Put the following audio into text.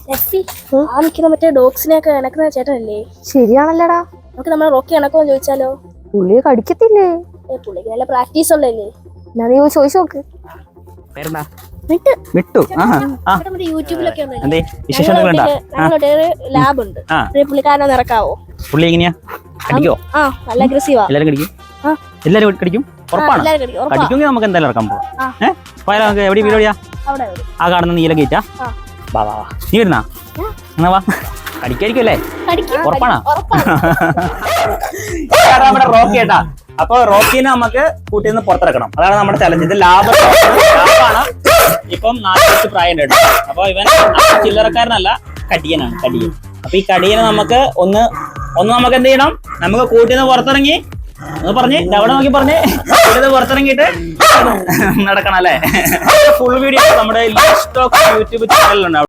ആ നിൽക്കുന്ന മറ്റേ ഡോഗ്സിനെയൊക്കെ ഇണക്കുന്ന ചേട്ടനല്ലേ? ശരിയാണല്ലോടാ. നമുക്ക് നമ്മളെ റോക്കി ഇണക്കുമെന്ന് ചോദിച്ചാലോ? പുള്ളിയെ കടിക്കത്തില്ലേ? പുള്ളിക്ക് നല്ല പ്രാക്ടീസ് ഉള്ളല്ലേ. ഞാൻ നീ ചോദിച്ചു നോക്ക്. യൂട്യൂബിലൊക്കെ ലാബ് ഉണ്ട്. പുള്ളിക്കാരനെ ഇറക്കാവോ? പുള്ളി എങ്ങനെയാ കടിക്കോ? നല്ല അഗ്രസീവാ. എല്ലാരും കടിക്കും? എല്ലാരും കടിക്കും? ഉറപ്പാണ്? കടിക്കുമെങ്കിൽ നമുക്ക് എന്തായാലും ഇറക്കാൻ പോവാം. നമുക്ക് എവിടെ വീട് എവിടെയാ? ആ കാണുന്ന നീല ഗേറ്റാ? വാ വാ വാ. നീ വരുന്നാ? എന്നാ വാ. കടിക്കായിരിക്കുമല്ലേ? ഉറപ്പാണോ? നമ്മുടെ റോക്കി ഏട്ടാ. അപ്പൊ റോക്കിനെ നമുക്ക് കൂട്ടിൽ നിന്ന് പുറത്തിറക്കണം. അതാണ് നമ്മുടെ ചലഞ്ച്. ഇത് ലാഭാണ്. ഇപ്പം 4 വയസ്സ് പ്രായമുണ്ട്. അപ്പൊ ഇവൻ ചില്ലറക്കാരനല്ല, കടിയനാണ്. കടിയൻ. അപ്പൊ ഈ കടിയനെ നമുക്ക് ഒന്ന് നമുക്ക് എന്ത് ചെയ്യണം? നമുക്ക് കൂട്ടിൽ നിന്ന് പുറത്തിറങ്ങി പറഞ്ഞ് അവിടെ നോക്കി പറഞ്ഞ് കൂട്ടിൽ പുറത്തിറങ്ങിയിട്ട് നടക്കണം അല്ലേ? ഫുൾ വീഡിയോ നമ്മുടെ യൂട്യൂബ് ചാനലിലുണ്ട്.